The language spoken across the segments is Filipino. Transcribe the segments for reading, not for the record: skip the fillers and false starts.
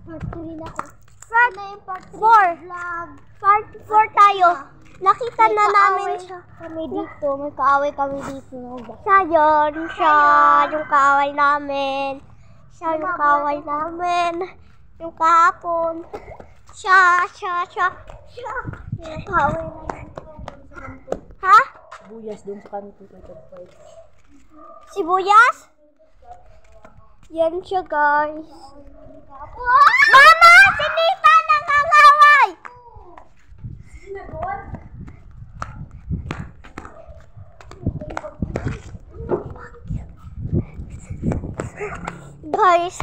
Part 3 na ko. Part 4. Part 4 tayo. Nakita na namin siya. Kami dito, may kaaway kami dito. Siya yun. Siya yung kaaway namin. Siya yung kaaway namin. Yung kahapon. Siya. Yung kaaway namin. Ha? Buyas doon sa kanto. Sibuyas? Yan siya, guys. Mama! Sinita nangangaway! Guys,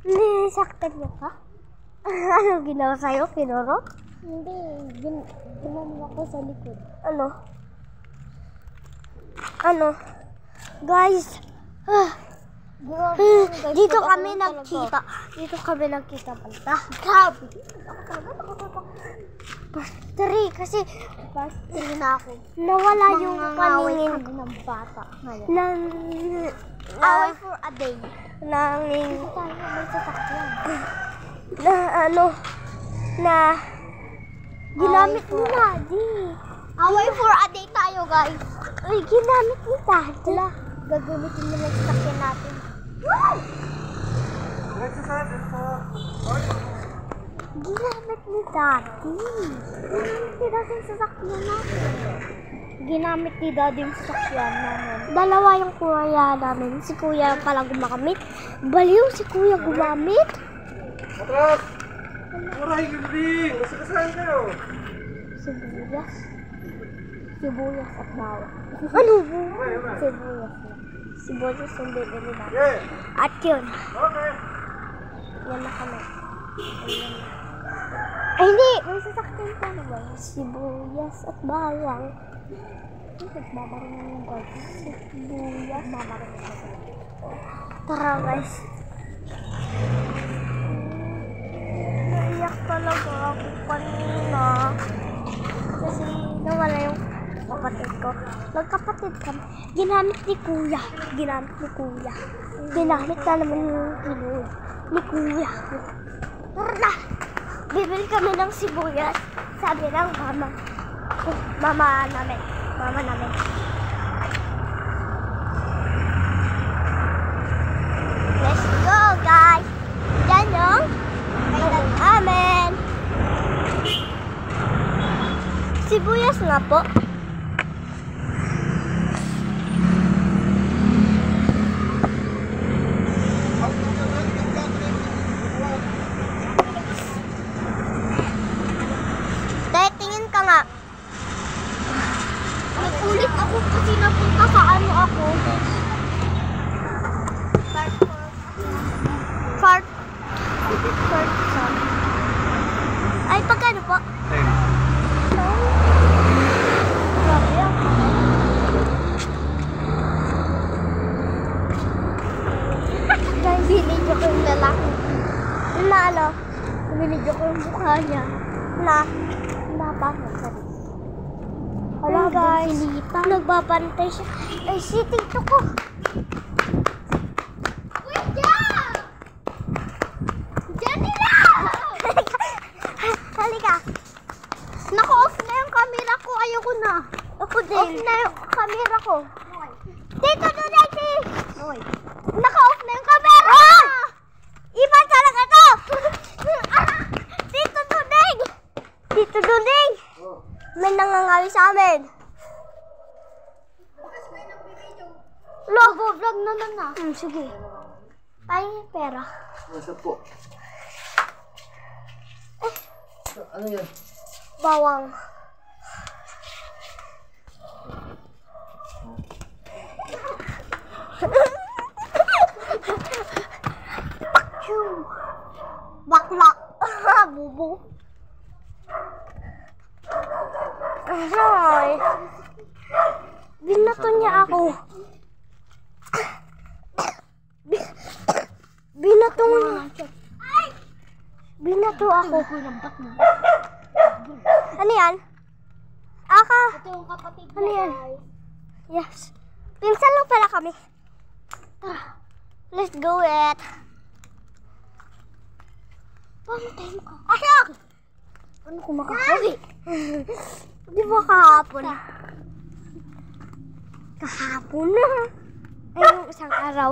nisaktan niyo ka? Ano ginawa sa'yo? Pinuro? Hindi, ginawa ko sa likod. Ano? Guys, dito kami nagkita. Dito kami nagkita banda. Grabe. Pastri, kasi Pastri na ako. nawala yung paningin kami ng bata. away for a day. Nanging Tayo may sasakyan. ginamit ni Daddy. Away for a day tayo, guys. Uy, ginamit ni Daddy. Gagamitin mo lang sasakyan natin. Ginamit ni Daddy. Ginamit ni Daddy yung sasakyan natin. Ginamit ni Daddy yung sasakyan namin. Dalawa yung kuya namin. Si kuya pala gumagamit. Baliw si kuya gumamit. Atras! Mura hindi! Masakasaan kayo! Sibuyas. Sibuyas at bawang. Ano po? Sibuyas. Sibuyas yung bibili natin. Yeah! At yun. Okay! Yan na kami. Ay, hindi! May sasakyan pa naman. Sibuyas at bawang. Nagbabarang na yung guys. Sibuyas. Babarang na sa Tara, guys. Naiyak talaga ako kanina. Kasi nawala yung kapatid ko. Magkapatid kami. Ginamit ni kuya. Ginamit na naman yung kinuha ni kuya. Tara na! Bibili kami ng sibuyas. Sabi ng mama namin. Let's go, guys! Yan yung kailan amin. Sibuyas nga po. Tay, tingin ka nga. Nakulit ako kasi napunta sa ano ako. Fart. Ay, pagkano po? Grabe yan. Guys, binidyo ko yung lalaki. Binidyo ko yung mukha niya. Napapagod ka rin. Hello guys, nagbabantay siya. Ay, si tito ko. Halika. Naka-off na yung camera ko. Ayoko na. Ako din. Off na yung camera ko. Tito Dunay! Oy. Naka-off na yung camera! Oh! Iba talaga to! Tito Dunay! Tito Dunay! May nangangawi sa amin. Vlog na na. Sige. Ay, pera. Nasa po. Ano yan? Bawang. Bakla. Bubo. Ay. Binato niya ako. Binato niya. Binato ako. Ano yan? Aka. Ito yung kapatid Ano niya, yan? guys. Yes. Pinsan lang pala kami. Tara. Let's go it. Pantay ko. Asak! Ano kung makakawi? Di ba kahapon? Kahapon na. Ay, yung isang araw.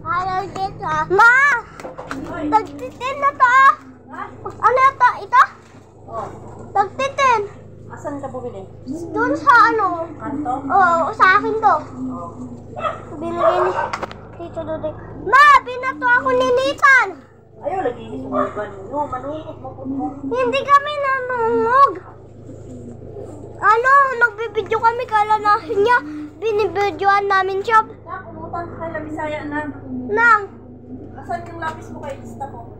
Araw dito. Ma! Tagtitin na to. Ano ito? Ito? Tagtitin. Asan ka bumili? Doon sa ano? Kanto? Oo, sa akin to. Binigay ni Tito Dudoy. Ma! Binato ako ni Nathan. Ayaw, lagi ini sa mga banyo. Manungkot mo po mo. Hindi kami nanungog. Ano, nagbibidyo kami kala na niya. Binibidyoan namin siya. Na, pumutan ka kay Labisaya na. Nang, Asan yung lapis mo kay lista mo?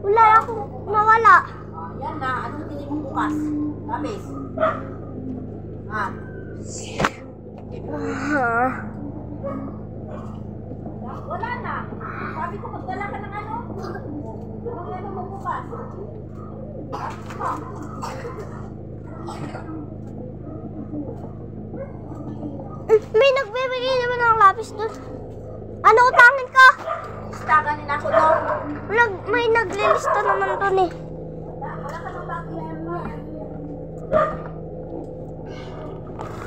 wala ako, nawala. Yan na, anong tingin mo bukas? Lapis. Wala na. Sabi ko, magdala ka ng ano? Anong ano mo bukas? May nagbibigay naman ng lapis doon. Ano, utangin ka? Listagan nila ako doon. May naglilista naman doon eh. Wala ka ng lapis.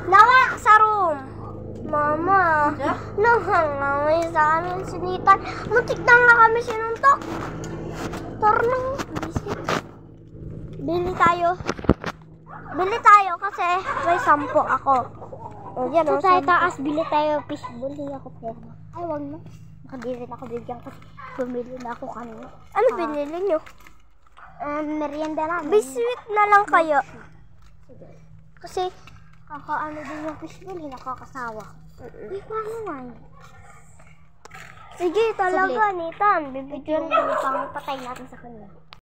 Nawala sa room. Mama, Yeah? nangangaway sa amin sinitan. Muntik na nga kami sinuntok. Tornang biscuit. Bili tayo. Bili tayo kasi may 10 ako. O yan o, tayo taas. Bili tayo fishbowl. Hindi ako pera. Ay, wag na. Nakadiri na ako bigyan kasi bumili na ako kanina. Ano binili nyo? Merienda namin. Biscuit na lang kayo. Kasi kakaano din yung fishbowl, nakakasawa. Ay, paano nga yun? Sige, talaga, Nathan. Bibigyan ko pang patay natin sa kanya.